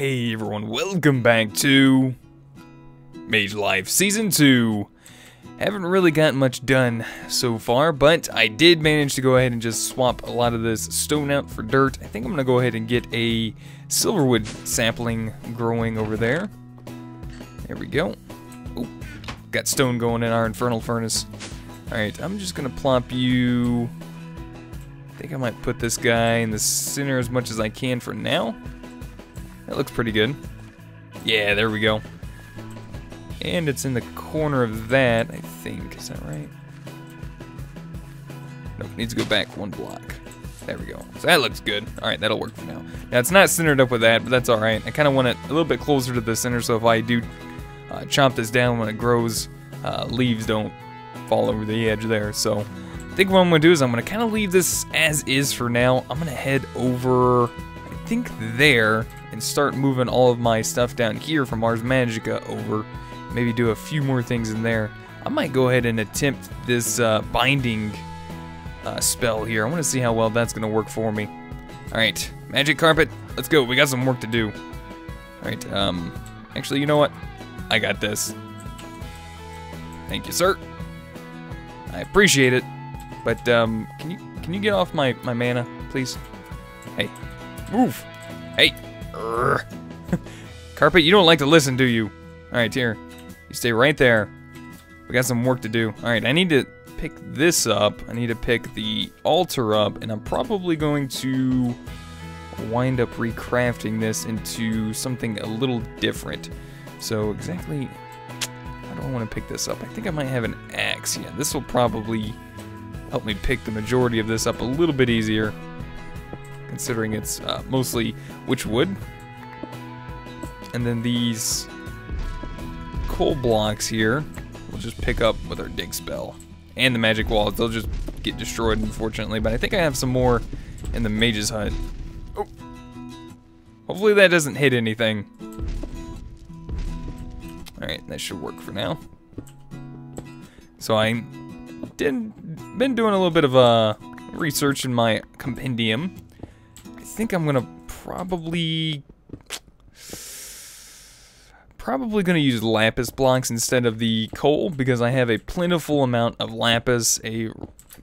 Hey everyone, welcome back to MageLife Season 2. Haven't really gotten much done so far, but I did manage to go ahead and just swap a lot of this stone out for dirt. I think I'm going to go ahead and get a silverwood sapling growing over there. There we go. Oh, got stone going in our infernal furnace. Alright, I'm just going to plop you... I think I might put this guy in the center as much as I can for now. That looks pretty good. Yeah, there we go. And it's in the corner of that, I think. Is that right? Nope, needs to go back one block. There we go. So that looks good. Alright, that'll work for now. Now, it's not centered up with that, but that's alright. I kind of want it a little bit closer to the center, so if I do chomp this down when it grows, leaves don't fall over the edge there. So, I think what I'm going to do is I'm going to kind of leave this as is for now. I'm going to head over, I think, there, and start moving all of my stuff down here from Ars Magica over. Maybe do a few more things in there. I might go ahead and attempt this binding spell here. I want to see how well that's going to work for me. Alright, magic carpet, let's go. We got some work to do. Alright, actually, you know what? I got this. Thank you, sir. I appreciate it. But, can you get off my mana, please? Hey, move. Hey. Carpet, you don't like to listen, do you? Alright, here. You stay right there. We got some work to do. Alright, I need to pick this up. I need to pick the altar up, and I'm probably going to wind up recrafting this into something a little different. So, exactly, how do I want to pick this up? I think I might have an axe. Yeah, this will probably help me pick the majority of this up a little bit easier, considering it's mostly witch wood. And then these coal blocks here we'll just pick up with our dig spell. And the magic walls, they'll just get destroyed, unfortunately. But I think I have some more in the mage's hut. Oh. Hopefully that doesn't hit anything. Alright, that should work for now. So I been doing a little bit of research in my compendium. I think I'm gonna probably gonna use lapis blocks instead of the coal, because I have a plentiful amount of lapis, a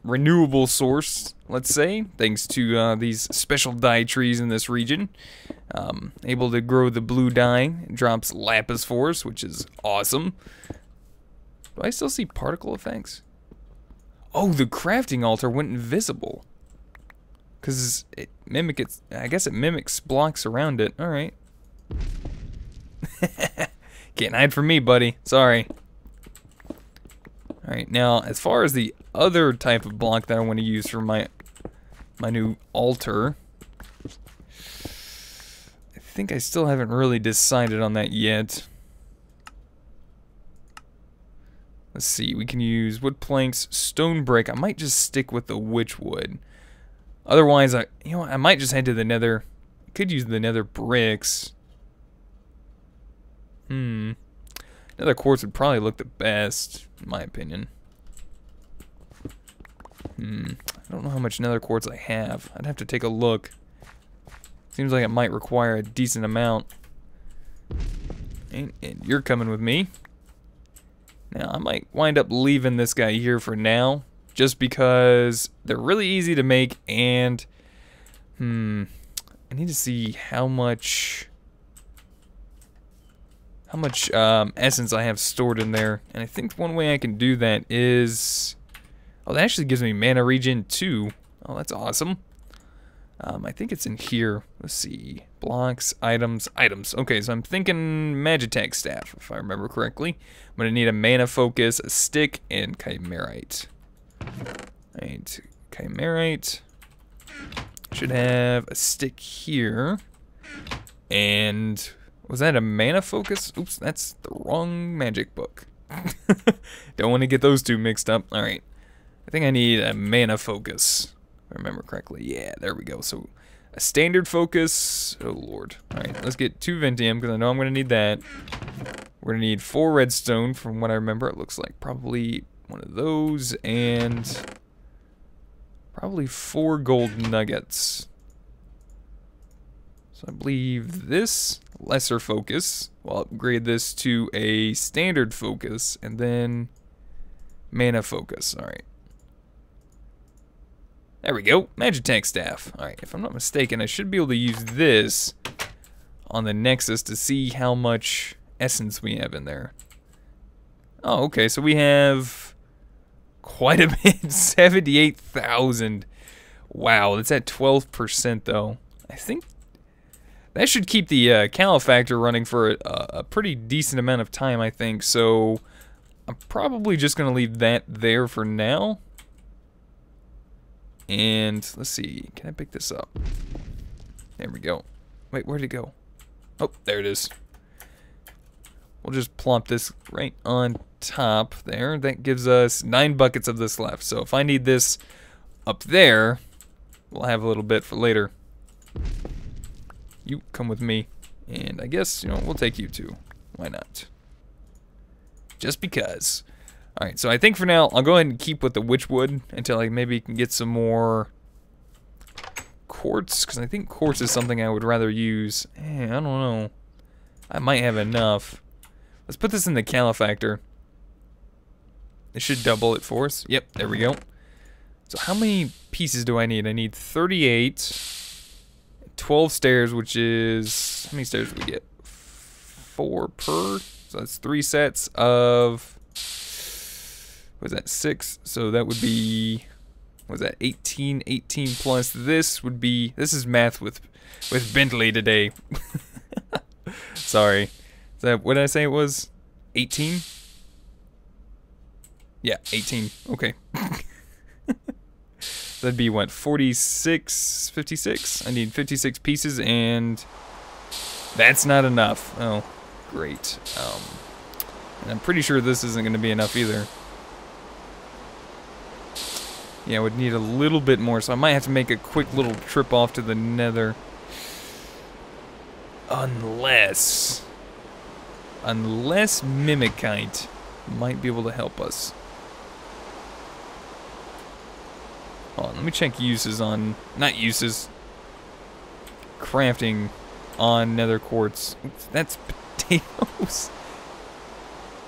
renewable source, let's say, thanks to these special dye trees in this region. Able to grow the blue dye, it drops lapis for us, which is awesome. Do I still see particle effects? Oh, the crafting altar went invisible. Because I guess it mimics blocks around it. Alright. Can't hide from me, buddy. Sorry. Alright, now, as far as the other type of block that I want to use for my new altar, I think I still haven't really decided on that yet. Let's see, we can use wood planks, stone brick. I might just stick with the witch wood. Otherwise, I might just head to the Nether. I could use the Nether bricks. Nether quartz would probably look the best, in my opinion. I don't know how much Nether quartz I have. I'd have to take a look. Seems like it might require a decent amount. And you're coming with me. Now, I might wind up leaving this guy here for now, just because they're really easy to make, and I need to see how much essence I have stored in there. And I think one way I can do that is, oh, that actually gives me mana regen too. Oh, that's awesome. I think it's in here. Let's see. Blocks, items. Okay, so I'm thinking Magitech staff, if I remember correctly. I'm going to need a mana focus, a stick, and chimerite. Alright, chimerite. Should have a stick here. And was that a mana focus? Oops, that's the wrong magic book. Don't want to get those two mixed up. Alright, I think I need a mana focus. If I remember correctly. Yeah, there we go. So, a standard focus. Oh, Lord. Alright, let's get 2 Ventium, because I know I'm going to need that. We're going to need 4 redstone, from what I remember. It looks like probably one of those, and probably 4 gold nuggets. So I believe this lesser focus. We'll upgrade this to a standard focus, and then mana focus. Alright. There we go. Magitech staff. Alright, if I'm not mistaken, I should be able to use this on the Nexus to see how much essence we have in there. Oh, okay, so we have quite a bit. 78,000. Wow, that's at 12% though. I think that should keep the calefactor running for a pretty decent amount of time, I think. So I'm probably just going to leave that there for now. And let's see, can I pick this up? There we go. Wait, where'd it go? Oh, there it is. We'll just plop this right on top there. That gives us 9 buckets of this left. So if I need this up there, we'll have a little bit for later. You come with me. And I guess, you know, we'll take you too. Why not? Just because. Alright, so I think for now, I'll go ahead and keep with the witchwood until I maybe can get some more quartz, because I think quartz is something I would rather use. I don't know. I might have enough. Let's put this in the calefactor. It should double it for us. Yep, there we go. So how many pieces do I need? I need 38. 12 stairs, which is... How many stairs do we get? 4 per. So that's 3 sets of... What was that? 6. So that would be... What was that? 18. 18 plus this would be... This is math with Bentley today. Sorry. Is that, what did I say it was? 18? Yeah, 18. Okay. That'd be what? 46? 56? I need 56 pieces, and that's not enough. Oh, great. And I'm pretty sure this isn't going to be enough either. Yeah, I would need a little bit more, so I might have to make a quick little trip off to the Nether. Unless Mimikite might be able to help us. Hold on, let me check uses on... Not uses. Crafting on Nether quartz. Oops, that's potatoes.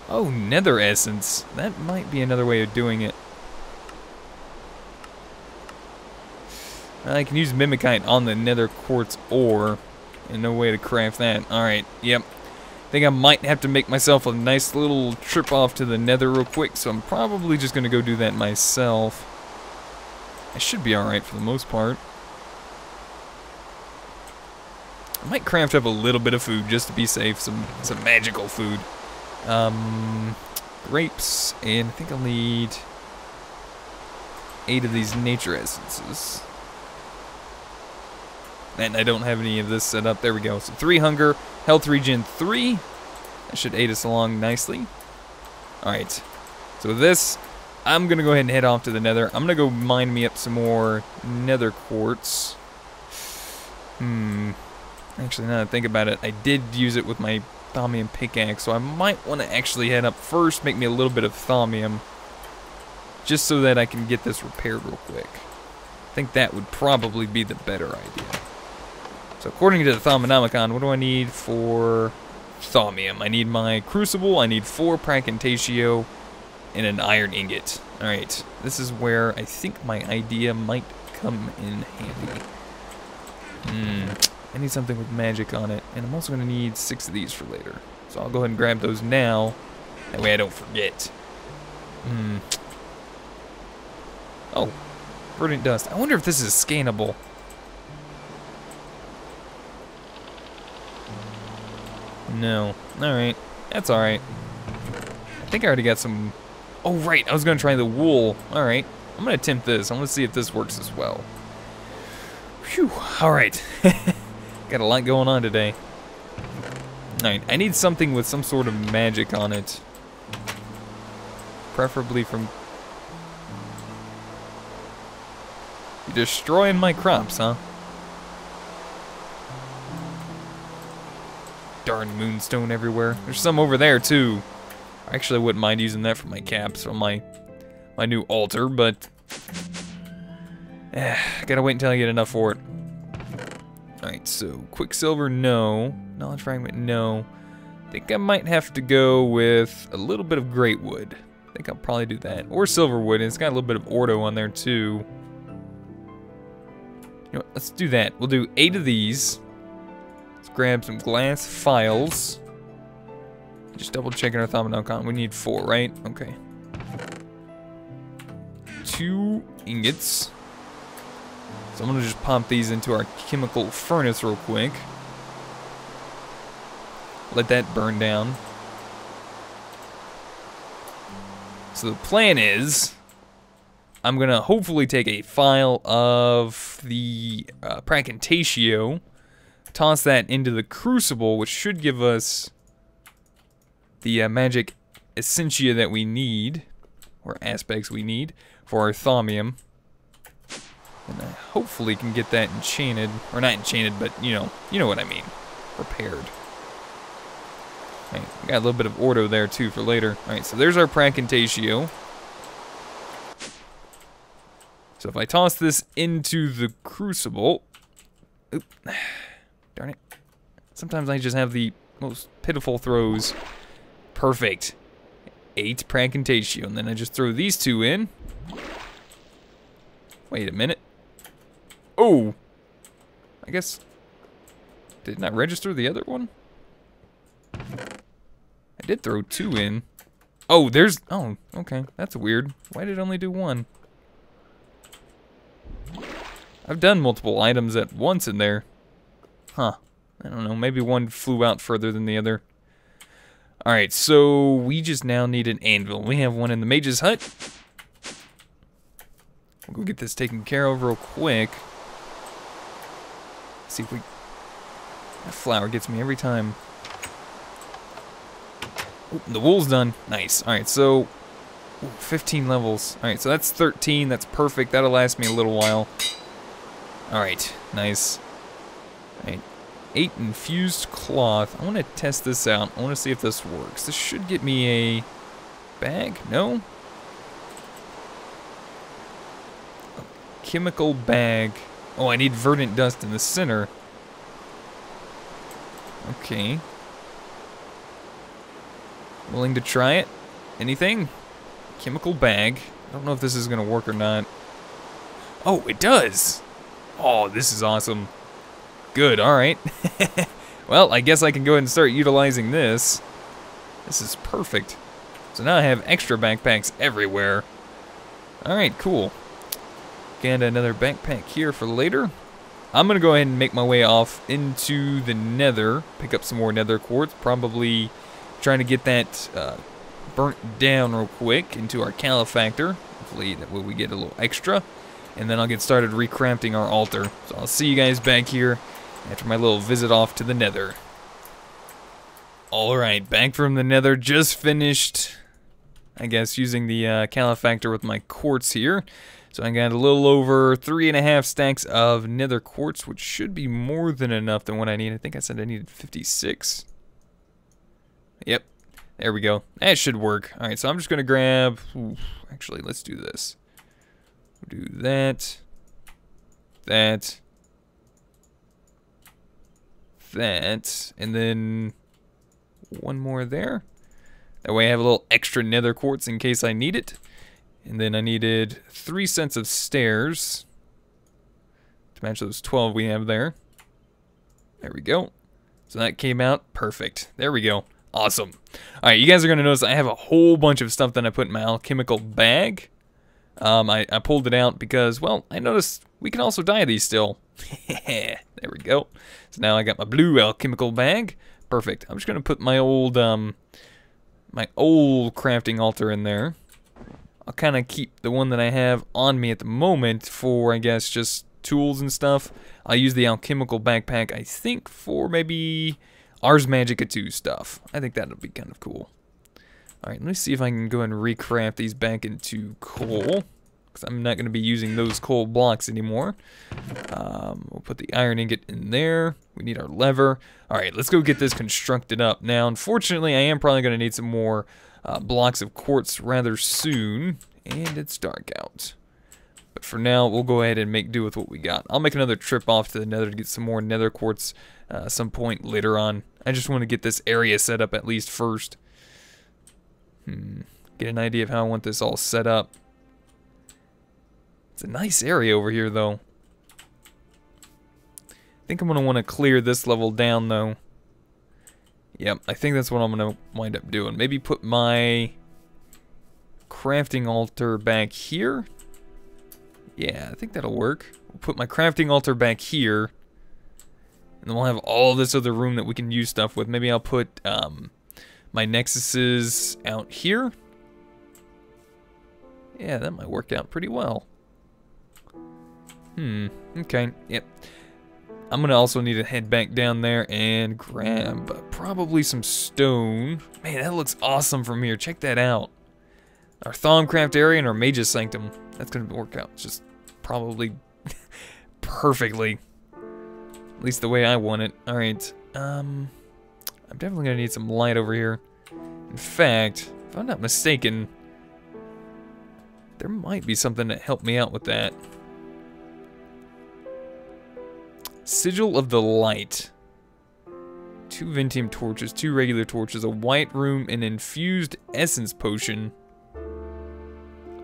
Oh, Nether essence. That might be another way of doing it. I can use Mimikite on the Nether quartz ore. And no way to craft that. Alright, yep. I think I might have to make myself a nice little trip off to the Nether real quick, so I'm probably just going to go do that myself. I should be alright for the most part. I might craft up a little bit of food just to be safe, some magical food. Grapes, and I think I'll need 8 of these nature essences. And I don't have any of this set up. There we go. So 3 hunger, health regen 3. That should aid us along nicely. Alright. So with this, I'm going to go ahead and head off to the Nether. I'm going to go mine me up some more Nether quartz. Actually, now that I think about it, I did use it with my Thaumium pickaxe, so I might want to actually head up first, make me a little bit of Thaumium, just so that I can get this repaired real quick. I think that would probably be the better idea. So according to the Thaumanomicon, what do I need for Thaumium? I need my Crucible, I need 4 Pracantatio, and an Iron Ingot. Alright, this is where I think my idea might come in handy. I need something with magic on it, and I'm also going to need 6 of these for later. So I'll go ahead and grab those now, that way I don't forget. Oh, verdant dust. I wonder if this is scannable. No. Alright. That's alright. I think I already got some... Oh, right. I was going to try the wool. Alright. I'm going to attempt this. I want to see if this works as well. Phew. Alright. Got a lot going on today. Alright. I need something with some sort of magic on it. Preferably from... You're destroying my crops, huh? Darn moonstone everywhere. There's some over there too. Actually, I wouldn't mind using that for my caps on my new altar, but gotta wait until I get enough for it. Alright, so Quicksilver, no. Knowledge Fragment, no. I think I might have to go with a little bit of Great Wood. I think I'll probably do that. Or Silverwood, and it's got a little bit of Ordo on there too. You know what, let's do that. We'll do 8 of these. Let's grab some glass files. Just double checking our Thaumaturgy. We need 4, right? Okay. 2 ingots. So I'm gonna just pop these into our chemical furnace real quick. Let that burn down. So the plan is, I'm gonna hopefully take a file of the Pracantatio, toss that into the Crucible, which should give us the magic essentia that we need, or aspects we need, for our Thaumium. And I hopefully can get that enchanted, or not enchanted, but you know what I mean, prepared. Right, got a little bit of Ordo there too for later. Alright, so there's our Pracantatio. So if I toss this into the Crucible, oop, darn it. Sometimes I just have the most pitiful throws. Perfect. 8 Pracantatio, and then I just throw these 2 in. Wait a minute. Oh! I guess, did not register the other one? I did throw 2 in. Oh, there's, oh, okay, that's weird. Why did it only do 1? I've done multiple items at once in there. Huh, I don't know, maybe one flew out further than the other. Alright, so we just now need an anvil. We have one in the mage's hut. We'll go get this taken care of real quick. See if we, that flower gets me every time. Ooh, the wool's done. Nice. Alright, so 15 levels. Alright, so that's 13. That's perfect. That'll last me a little while. Alright, nice. Alright, 8 infused cloth. I want to test this out. I want to see if this works. This should get me a bag? No? A chemical bag. Oh, I need verdant dust in the center. Okay. Willing to try it? Anything? Chemical bag. I don't know if this is going to work or not. Oh, it does! Oh, this is awesome. Good, alright. Well, I guess I can go ahead and start utilizing this. This is perfect. So now I have extra backpacks everywhere. Alright, cool. Got another backpack here for later. I'm going to go ahead and make my way off into the Nether. Pick up some more Nether quartz. Probably trying to get that burnt down real quick into our calefactor. Hopefully that way we get a little extra. And then I'll get started recrafting our altar. So I'll see you guys back here after my little visit off to the Nether. Alright, back from the Nether. Just finished, I guess, using the calefactor with my quartz here. So I got a little over 3.5 stacks of Nether quartz, which should be more than enough than what I need. I think I said I needed 56. Yep, there we go. That should work. Alright, so I'm just going to grab... Ooh, actually, let's do this. We'll do that. That. That. And then one more there. That way I have a little extra Nether quartz in case I need it. And then I needed 3 sets of stairs to match those 12 we have there. There we go. So that came out perfect. There we go. Awesome. Alright, you guys are going to notice I have a whole bunch of stuff that I put in my alchemical bag. I pulled it out because, well, I noticed we can also dye these still. There we go. So now I got my blue alchemical bag. Perfect. I'm just going to put my old crafting altar in there. I'll kind of keep the one that I have on me at the moment for, I guess, just tools and stuff. I'll use the alchemical backpack, I think, for maybe Ars Magica 2 stuff. I think that'll be kind of cool. Alright, let me see if I can go and recraft these back into coal, because I'm not going to be using those coal blocks anymore. We'll put the iron ingot in there. We need our lever. Alright, let's go get this constructed up. Now, unfortunately, I am probably going to need some more blocks of quartz rather soon, and it's dark out. But for now, we'll go ahead and make do with what we got. I'll make another trip off to the Nether to get some more Nether quartz some point later on. I just want to get this area set up at least first. Get an idea of how I want this all set up. It's a nice area over here, though. I think I'm going to want to clear this level down, though. Yep, I think that's what I'm going to wind up doing. Maybe put my crafting altar back here. Yeah, I think that'll work. We'll put my crafting altar back here. And then we'll have all this other room that we can use stuff with. Maybe I'll put my nexuses out here. Yeah, that might work out pretty well. Okay, yep. I'm gonna also need to head back down there and grab probably some stone. Man, that looks awesome from here. Check that out. Our Thaumcraft area and our Mage's Sanctum. That's gonna work out just probably perfectly. At least the way I want it. Alright, I'm definitely gonna need some light over here. In fact, if I'm not mistaken, there might be something that helped me out with that. Sigil of the Light. 2 Ventium torches, 2 regular torches, a white room, an infused essence potion.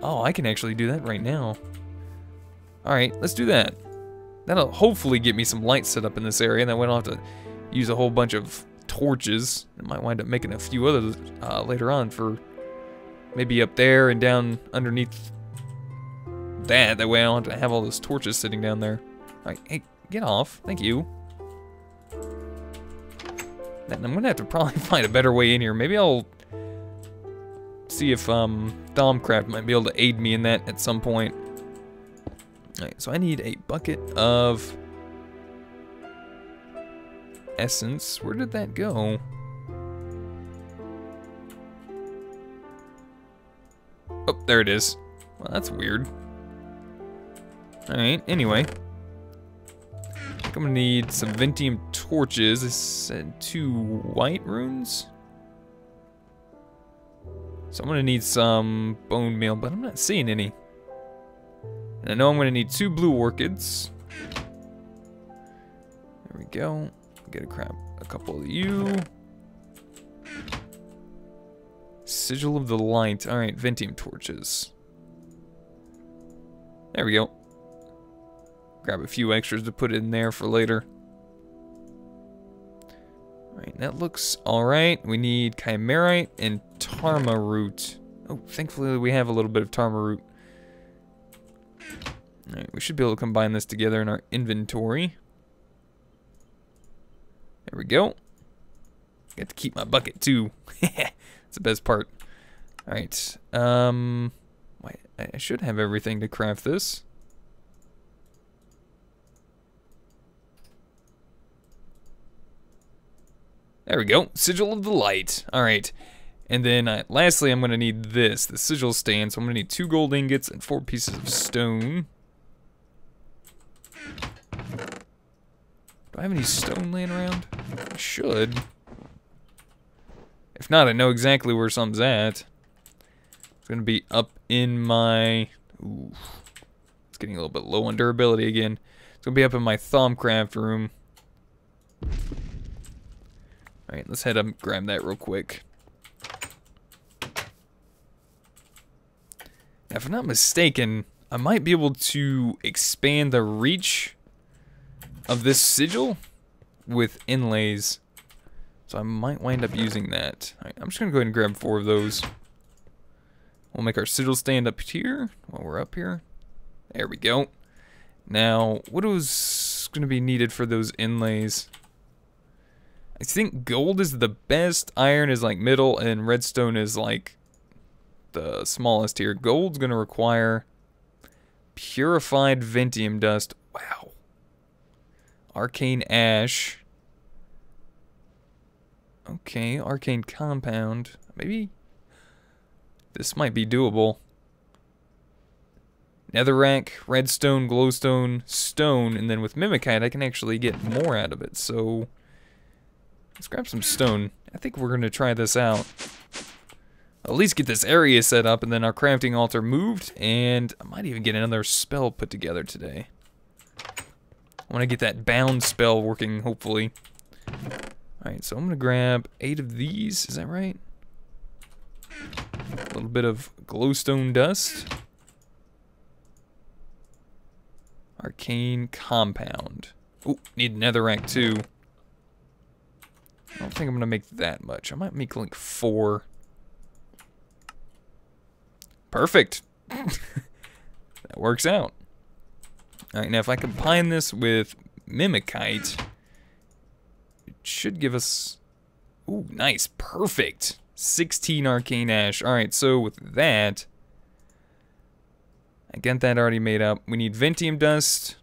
Oh, I can actually do that right now. Alright, let's do that. That'll hopefully get me some light set up in this area, and that way I don't have to use a whole bunch of torches. I might wind up making a few others later on for maybe up there and down underneath that. That way I don't have to have all those torches sitting down there. Alright, hey, get off. Thank you. And I'm gonna have to probably find a better way in here. Maybe I'll see if Thaumcraft might be able to aid me in that at some point. Alright, so I need a bucket of essence. Where did that go? Oh, there it is. Well, that's weird. Alright, anyway. I think I'm gonna need some Ventium torches. I said 2 white runes. So I'm gonna need some bone meal, but I'm not seeing any. And I know I'm gonna need 2 blue orchids. There we go. Gotta grab a couple of you. Sigil of the Light. Alright, Ventium torches. There we go. Grab a few extras to put in there for later. Alright, that looks alright. We need Chimerite and Tarma root. Oh, thankfully we have a little bit of Tarma root. Alright, we should be able to combine this together in our inventory. There we go. Got to keep my bucket too. That's the best part. Alright, I should have everything to craft this. There we go. Sigil of the Light. Alright. And then, lastly, I'm going to need this. The sigil stand. So I'm going to need 2 gold ingots and 4 pieces of stone. Do I have any stone laying around? I should. If not, I know exactly where some's at. It's going to be up in my... Ooh. It's getting a little bit low on durability again. It's going to be up in my Thaumcraft room. Alright, let's head up and grab that real quick. Now, if I'm not mistaken, I might be able to expand the reach of this sigil with inlays. So I might wind up using that. Alright, I'm just going to go ahead and grab 4 of those. We'll make our sigil stand up here while we're up here. There we go. Now, what was going to be needed for those inlays? I think gold is the best, iron is like middle, and redstone is like the smallest here. Gold's going to require purified Ventium dust. Wow. Arcane ash. Okay, arcane compound. Maybe this might be doable. Netherrack, redstone, glowstone, stone, and then with mimicite I can actually get more out of it. So let's grab some stone. I think we're going to try this out. at least get this area set up, and then our crafting altar moved, and I might even get another spell put together today. I want to get that bound spell working, hopefully. Alright, so I'm going to grab 8 of these, is that right? A little bit of glowstone dust. Arcane compound. Oh, need netherrack too. I don't think I'm going to make that much. I might make like 4. Perfect. That works out. Alright, now if I combine this with Mimikite, it should give us... Ooh, nice. Perfect. 16 arcane ash. Alright, so with that, I got that already made up. We need Ventium dust.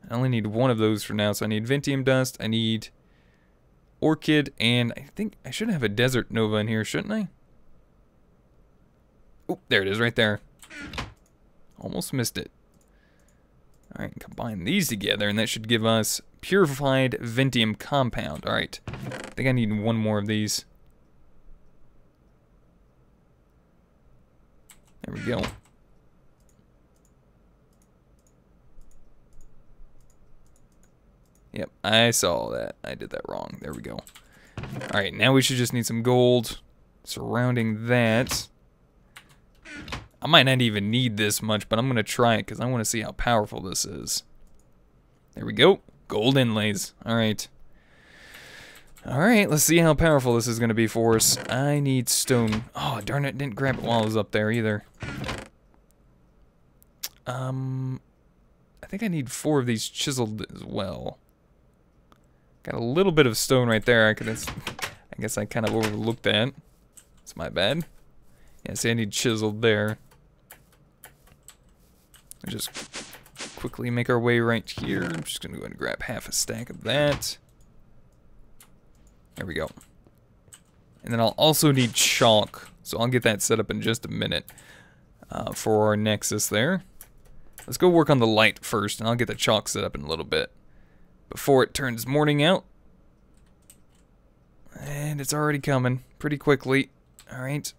I only need 1 of those for now, so I need Ventium dust, I need Orchid, and I think I should have a Desert Nova in here, shouldn't I? Oh, there it is right there. Almost missed it. Alright, combine these together, and that should give us Purified Ventium Compound. Alright, I think I need 1 more of these. There we go. Yep, I saw that. I did that wrong. There we go. Alright, now we should just need some gold surrounding that. I might not even need this much, but I'm going to try it because I want to see how powerful this is. There we go. Gold inlays. Alright. Alright, let's see how powerful this is going to be for us. I need stone. Oh, darn it. Didn't grab it while I was up there either. I think I need 4 of these chiseled as well. Got a little bit of stone right there. I guess I kind of overlooked that. It's my bad. Yeah, see, I need chiseled there. I'll just quickly make our way right here. I'm just going to go ahead and grab half a stack of that. There we go. And then I'll also need chalk. So I'll get that set up in just a minute for our nexus there. Let's go work on the light first, and I'll get the chalk set up in a little bit. Before it turns morning out. And it's already coming pretty quickly. Alright.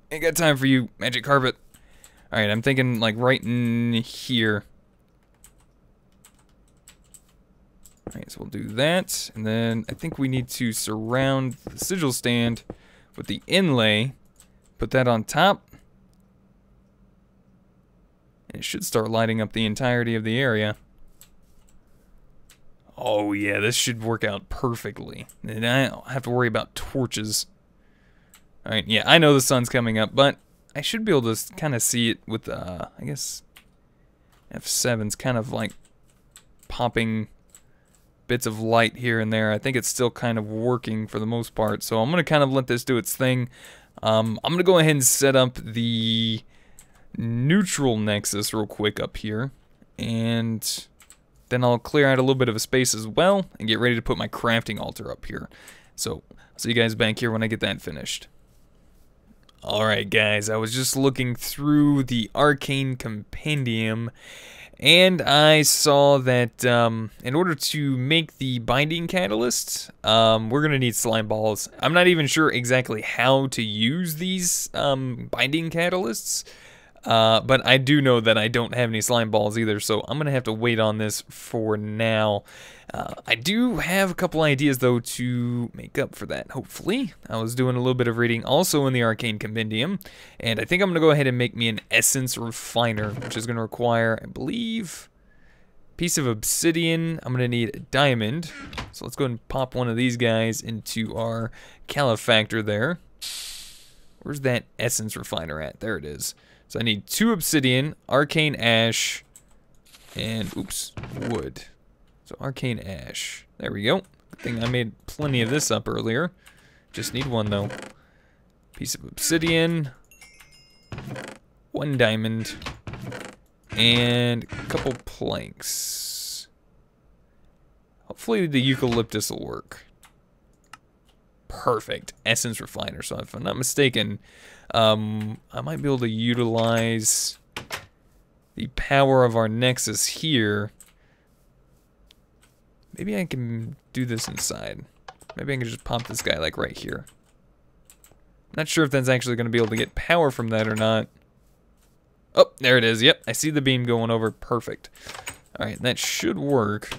Ain't got time for you, magic carpet. Alright, I'm thinking like right in here. Alright, so we'll do that. And then I think we need to surround the sigil stand with the inlay. Put that on top. And it should start lighting up the entirety of the area. Oh yeah, this should work out perfectly. And I don't have to worry about torches. Alright, yeah, I know the sun's coming up, but I should be able to kind of see it with, I guess, F7's kind of like popping bits of light here and there. I think it's still kind of working for the most part, so I'm going to kind of let this do its thing. I'm going to go ahead and set up the neutral nexus real quick up here, and then I'll clear out a little bit of a space as well and get ready to put my crafting altar up here. So, I'll see you guys back here when I get that finished. Alright guys, I was just looking through the Arcane Compendium, and I saw that in order to make the binding catalyst, we're going to need slime balls. I'm not even sure exactly how to use these binding catalysts, but I do know that I don't have any slime balls either, so I'm going to have to wait on this for now. I do have a couple ideas, though, to make up for that, hopefully. I was doing a little bit of reading also in the Arcane Compendium, and I think I'm going to go ahead and make me an essence refiner, which is going to require, I believe, a piece of obsidian. I'm going to need a diamond, so let's go ahead and pop one of these guys into our calefactor there. Where's that essence refiner at? There it is. So I need 2 obsidian, arcane ash, and, oops, wood. So arcane ash. There we go. Good thing I made plenty of this up earlier. Just need 1 though. Piece of obsidian. 1 diamond. And a couple planks. Hopefully the eucalyptus will work. Perfect. Essence refiner. So if I'm not mistaken, I might be able to utilize the power of our nexus here. Maybe I can do this inside. Maybe I can just pop this guy like right here. Not sure if that's actually going to be able to get power from that or not. Oh, there it is. Yep, I see the beam going over. Perfect. Alright, that should work.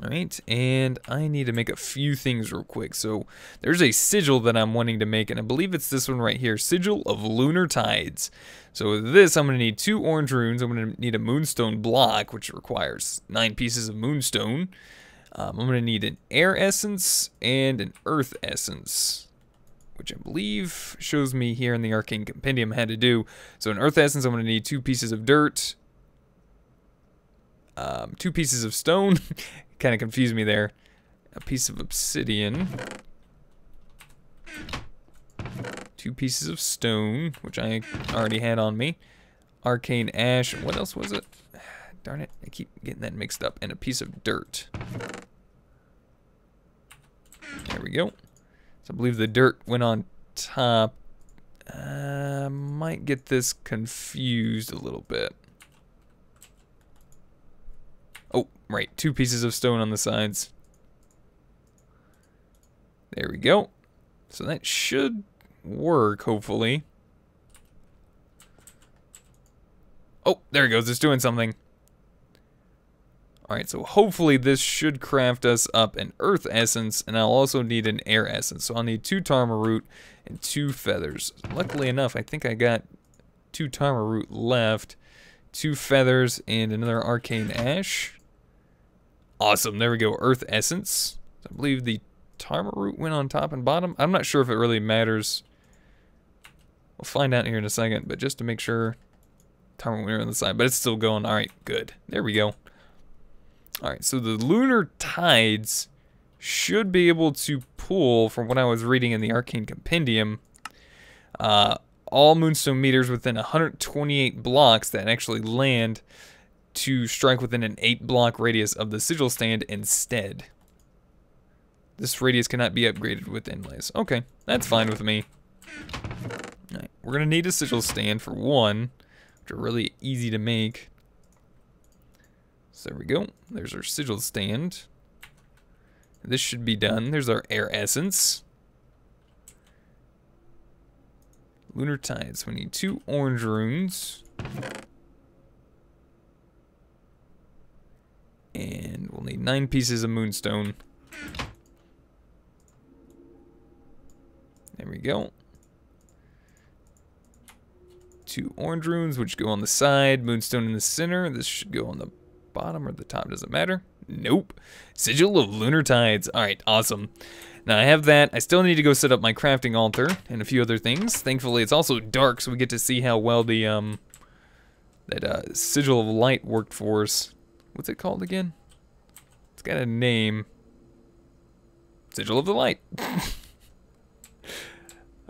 Alright, and I need to make a few things real quick. So, there's a sigil that I'm wanting to make, and I believe it's this one right here. Sigil of Lunar Tides. So with this, I'm going to need 2 orange runes. I'm going to need a moonstone block, which requires 9 pieces of moonstone. I'm going to need an air essence and an earth essence, which I believe shows me here in the Arcane Compendium how to do. So an earth essence, I'm going to need 2 pieces of dirt, 2 pieces of stone, kind of confused me there, a piece of obsidian, 2 pieces of stone, which I already had on me, arcane ash, what else was it? Darn it, I keep getting that mixed up, and a piece of dirt. There we go. So I believe the dirt went on top. Might get this confused a little bit. Oh, right, 2 pieces of stone on the sides. There we go. So that should work, hopefully. Oh, there it goes, it's doing something. Alright, so hopefully this should craft us up an earth essence, and I'll also need an air essence. So I'll need 2 Tarma root and 2 feathers. Luckily enough, I think I got 2 Tarma root left, 2 feathers, and another arcane ash. Awesome, there we go, earth essence. I believe the Tarma root went on top and bottom. I'm not sure if it really matters. We'll find out here in a second, but just to make sure, Tarma went on the side, but it's still going. Alright, good. There we go. Alright, so the lunar tides should be able to pull, from what I was reading in the Arcane Compendium, all moonstone meters within 128 blocks that actually land to strike within an 8-block radius of the sigil stand instead. This radius cannot be upgraded with inlays. Okay, that's fine with me. Alright, we're going to need a sigil stand for one, which are really easy to make. So there we go. There's our sigil stand. This should be done. There's our air essence. Lunar tides. We need 2 orange runes. And we'll need 9 pieces of moonstone. There we go. 2 orange runes, which go on the side. Moonstone in the center. This should go on the bottom or the top, doesn't matter. Nope. Sigil of Lunar Tides. Alright, awesome. Now I have that. I still need to go set up my crafting altar and a few other things. Thankfully it's also dark, so we get to see how well the Sigil of Light worked for us. What's it called again? It's got a name. Sigil of the Light.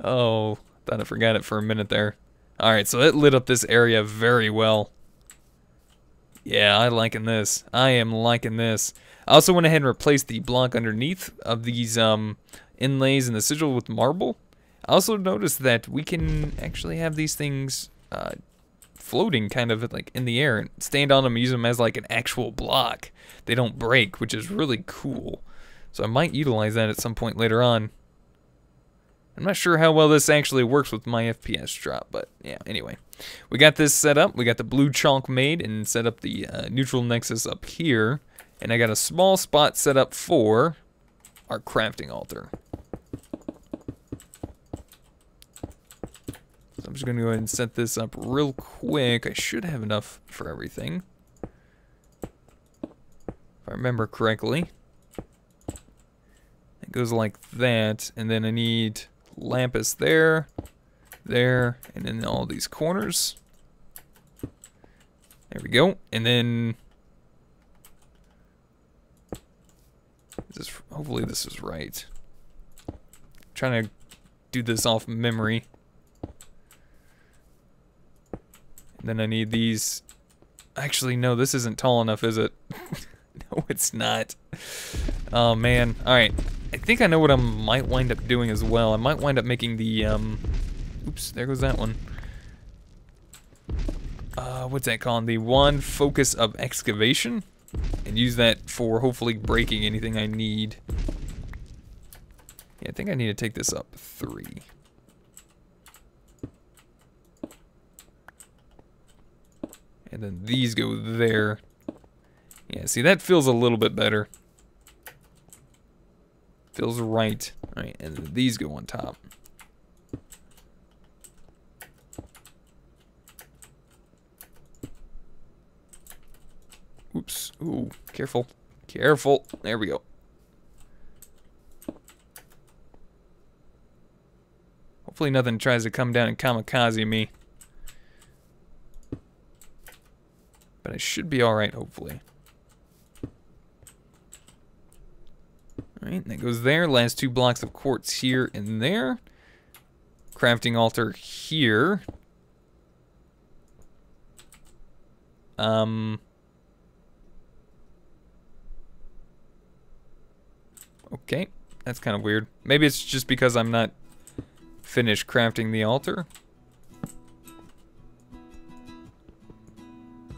Oh, thought I forgot it for a minute there. Alright, so it lit up this area very well. Yeah, I'm liking this. I am liking this. I also went ahead and replaced the block underneath of these inlays in the sigil with marble. I also noticed that we can actually have these things floating kind of like in the air and stand on them and use them as like an actual block. They don't break, which is really cool. So I might utilize that at some point later on. I'm not sure how well this actually works with my FPS drop, but yeah, anyway. We got this set up. We got the blue chalk made and set up the neutral nexus up here. And I got a small spot set up for our crafting altar. So I'm just going to go ahead and set this up real quick. I should have enough for everything, if I remember correctly. It goes like that, and then I need lapis there, there, and then all these corners. There we go. And then hopefully this is right. I'm trying to do this off memory. And then I need these. Actually, no, this isn't tall enough, is it? No, it's not. Oh man. Alright. I think I know what I might wind up doing as well. I might wind up making the, oops, there goes that one. What's that called? The wand focus of excavation? And use that for hopefully breaking anything I need. Yeah, I think I need to take this up 3. And then these go there. Yeah, see, that feels a little bit better. Feels right. Alright, and then these go on top. Oops. Ooh, careful. Careful. There we go. Hopefully nothing tries to come down and kamikaze me. But I should be alright, hopefully. Alright, that goes there. Last 2 blocks of quartz here and there. Crafting altar here. Okay, that's kind of weird. Maybe it's just because I'm not finished crafting the altar.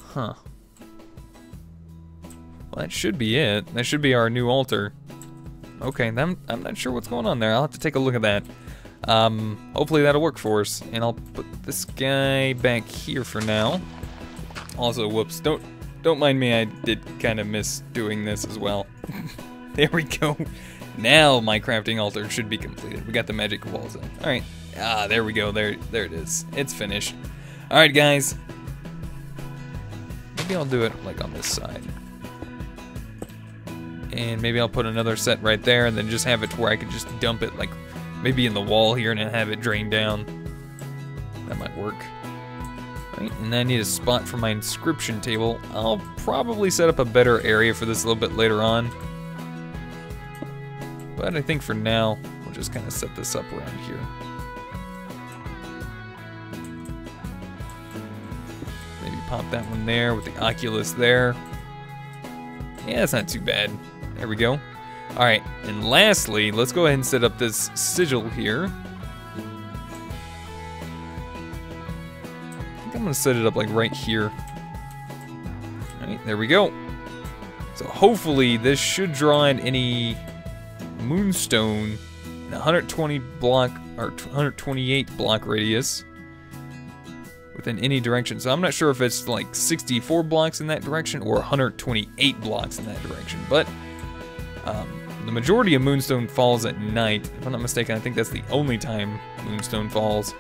Huh. Well, that should be it. That should be our new altar. Okay, I'm not sure what's going on there. I'll have to take a look at that. Hopefully that'll work for us. And I'll put this guy back here for now. Also, whoops, don't mind me, I did kind of miss doing this as well. There we go. Now my crafting altar should be completed. We got the magic walls in. Alright. Ah, there we go. There it is. It's finished. Alright, guys. Maybe I'll do it like on this side. And maybe I'll put another set right there and then just have it to where I can just dump it like maybe in the wall here and then have it drain down. That might work. Right, and then I need a spot for my inscription table. I'll probably set up a better area for this a little bit later on. But I think for now, we'll just kind of set this up around here. Maybe pop that one there with the Oculus there. Yeah, that's not too bad. There we go. Alright, and lastly, let's go ahead and set up this sigil here. I think I'm going to set it up like right here. Alright, there we go. So hopefully this should draw in any moonstone in 120 block or 128 block radius within any direction. So I'm not sure if it's like 64 blocks in that direction or 128 blocks in that direction, but the majority of moonstone falls at night. If I'm not mistaken, I think that's the only time moonstone falls.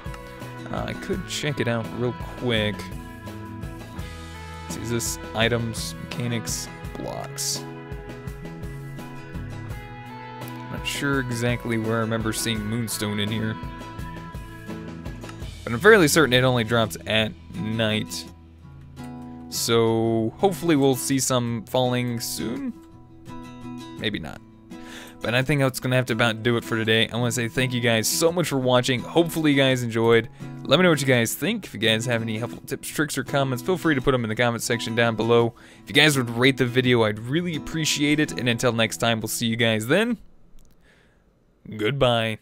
I could check it out real quick. Let's see, is this items, mechanics, blocks? Not sure exactly where I remember seeing moonstone in here. But I'm fairly certain it only drops at night. So hopefully we'll see some falling soon. Maybe not. But I think that's going to have to about do it for today. I want to say thank you guys so much for watching. Hopefully you guys enjoyed. Let me know what you guys think. If you guys have any helpful tips, tricks, or comments, feel free to put them in the comments section down below. If you guys would rate the video, I'd really appreciate it. And until next time, we'll see you guys then. Goodbye.